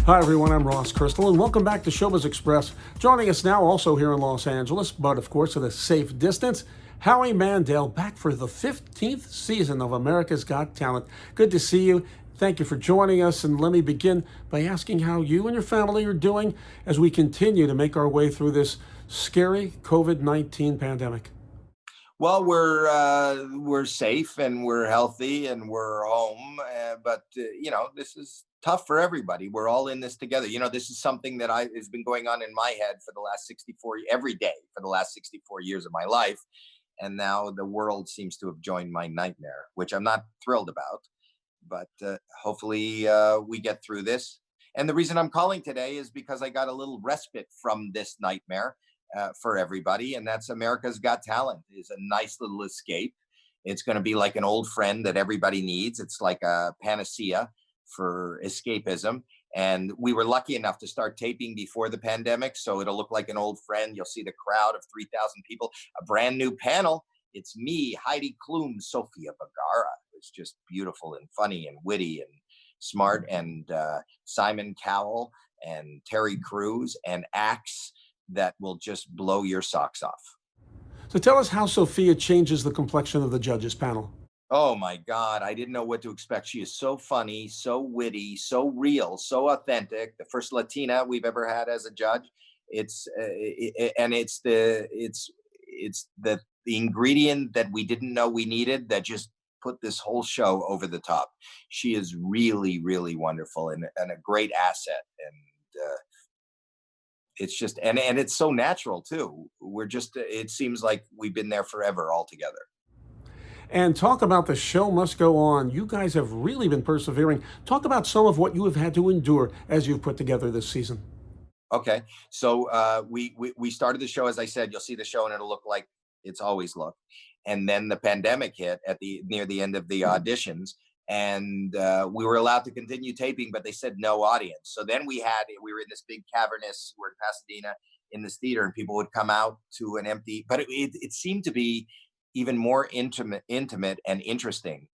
Hi, everyone. I'm Ross Crystal, and welcome back to Showbiz Express. Joining us now, also here in Los Angeles, but of course at a safe distance, Howie Mandel, back for the 15th season of America's Got Talent. Good to see you. Thank you for joining us, and let me begin by asking how you and your family are doing as we continue to make our way through this scary COVID-19 pandemic. Well, we're safe and we're healthy and we're home, but this is tough for everybody. We're all in this together. This is something that I has been going on in my head for the last 64 every day for the last 64 years of my life, and now the world seems to have joined my nightmare, which I'm not thrilled about. But hopefully, we get through this. And the reason I'm calling today is because I got a little respite from this nightmare for everybody, and that's America's Got Talent is a nice little escape. It's going to be like an old friend that everybody needs. It's like a panacea for escapism. And we were lucky enough to start taping before the pandemic, so it'll look like an old friend. You'll see the crowd of 3,000 people, a brand new panel. It's me, Heidi Klum, Sofia Vergara. It's just beautiful and funny and witty and smart, and Simon Cowell and Terry Crews and acts that will just blow your socks off. So tell us how Sophia changes the complexion of the judges panel. Oh my God, I didn't know what to expect. She is so funny, so witty, so real, so authentic. The first Latina we've ever had as a judge. And it's the ingredient that we didn't know we needed that just put this whole show over the top. She is really, really wonderful and a great asset. And it's just and it's so natural too. It seems like we've been there forever all together. And talk about the show must go on. You guys have really been persevering. Talk about some of what you have had to endure as you've put together this season. Okay, so we started the show, as I said. You'll see the show and it'll look like it's always looked. And then the pandemic hit at the near the end of the auditions, and we were allowed to continue taping, but they said no audience. So then we were in this big cavernous, we're in Pasadena, in this theater, and people would come out to an empty, but it seemed to be even more intimate and interesting,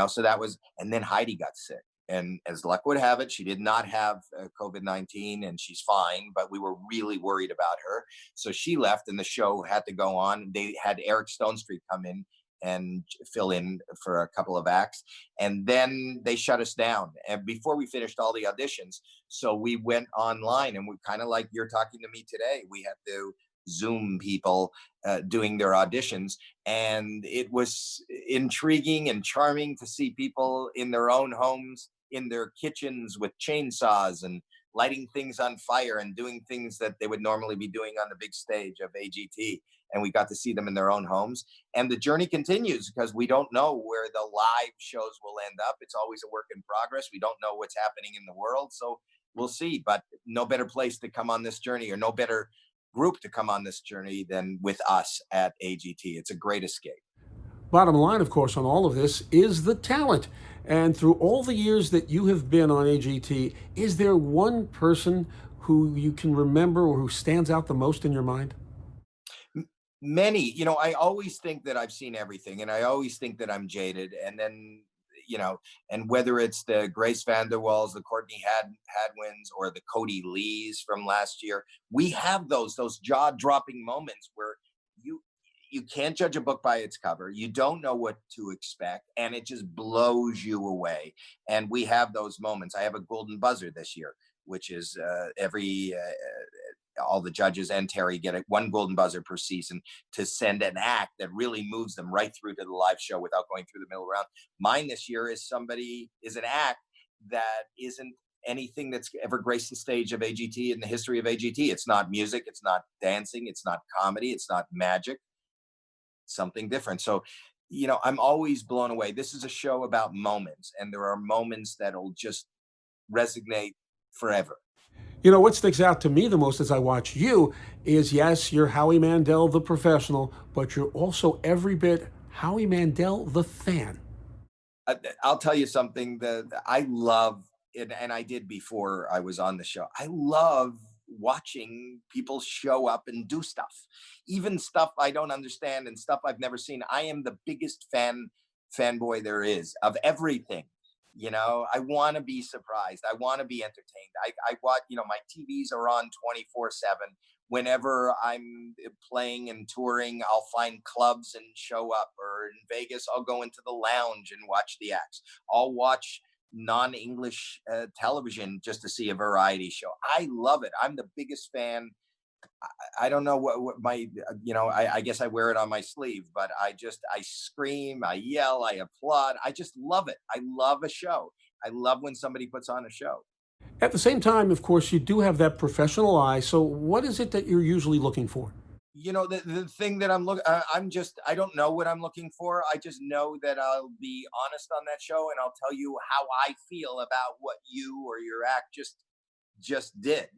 so that was. And then Heidi got sick, and as luck would have it, she did not have COVID-19, and she's fine, but we were really worried about her, so she left and the show had to go on. They had Eric Stone Street come in and fill in for a couple of acts, and then they shut us down and before we finished all the auditions. So we went online, and we kind of like you're talking to me today, we had to Zoom people doing their auditions, and it was intriguing and charming to see people in their own homes, in their kitchens with chainsaws and lighting things on fire and doing things that they would normally be doing on the big stage of AGT. And we got to see them in their own homes. And the journey continues because we don't know where the live shows will end up. It's always a work in progress. We don't know what's happening in the world. So we'll see. But no better place to come on this journey, or no better group to come on this journey than with us at AGT. It's a great escape. Bottom line, of course, on all of this is the talent. And through all the years that you have been on AGT, is there one person who you can remember or who stands out the most in your mind? Many, I always think that I've seen everything, and I always think that I'm jaded. And then, and whether it's the Grace VanderWaals, the Courtney Hadwins, or the Cody Lees from last year, we have those jaw-dropping moments where you can't judge a book by its cover. You don't know what to expect, and it just blows you away. And we have those moments. I have a golden buzzer this year, which is every all the judges and Terry get one golden buzzer per season to send an act that really moves them right through to the live show without going through the middle round. Mine this year is an act that isn't anything that's ever graced the stage of AGT in the history of AGT. It's not music, it's not dancing, it's not comedy, it's not magic. Something different. So, I'm always blown away. This is a show about moments, and there are moments that'll just resonate forever. You know, what sticks out to me the most as I watch you is yes, you're Howie Mandel, the professional, but you're also every bit Howie Mandel, the fan. I'll tell you something that I love, and I did before I was on the show. I love watching people show up and do stuff, even stuff I don't understand and stuff I've never seen. I am the biggest fanboy there is of everything. I want to be surprised. I want to be entertained. I watch, my TVs are on 24/7. Whenever I'm playing and touring, I'll find clubs and show up. Or in Vegas, I'll go into the lounge and watch the acts. I'll watch non-English television just to see a variety show. I love it. I'm the biggest fan. I don't know what my, I guess I wear it on my sleeve, but I scream, I yell, I applaud. I just love it. I love a show. I love when somebody puts on a show. At the same time, of course, you do have that professional eye. So, what is it that you're usually looking for? The thing that I don't know what I'm looking for. I just know that I'll be honest on that show, and I'll tell you how I feel about what you or your act just did.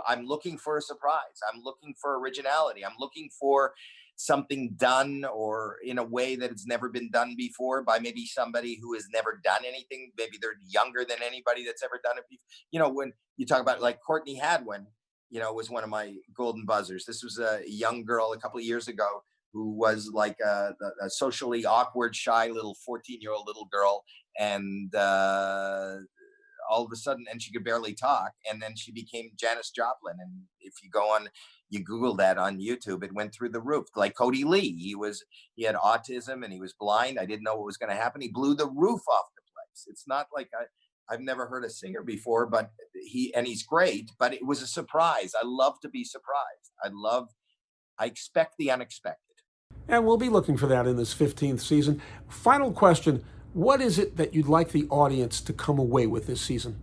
I'm looking for a surprise. I'm looking for originality. I'm looking for something done or in a way that it's never been done before by maybe somebody who has never done anything. Maybe they're younger than anybody that's ever done it before. When you talk about like Courtney Hadwin, was one of my golden buzzers. This was a young girl a couple of years ago who was like a socially awkward, shy little 14-year-old little girl. And all of a sudden, and she could barely talk, and then she became Janis Joplin. And if you Google that on YouTube, it went through the roof. Like Cody Lee, he had autism and he was blind. I didn't know what was going to happen. He blew the roof off the place. It's not like I've never heard a singer before, but he's great, but it was a surprise. I love to be surprised. I expect the unexpected. And we'll be looking for that in this 15th season. Final question. What is it that you'd like the audience to come away with this season?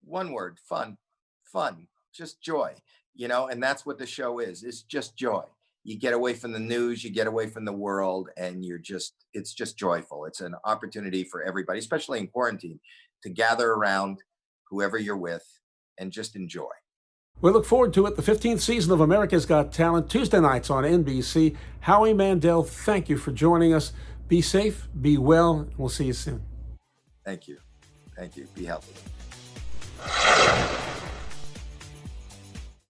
One word: fun, just joy, and that's what the show is. It's just joy. You get away from the news, you get away from the world, and it's just joyful. It's an opportunity for everybody, especially in quarantine, to gather around whoever you're with and just enjoy. We look forward to it. The 15th season of America's Got Talent, Tuesday nights on NBC. Howie Mandel, thank you for joining us. Be safe, be well. We'll see you soon. Thank you. Be healthy.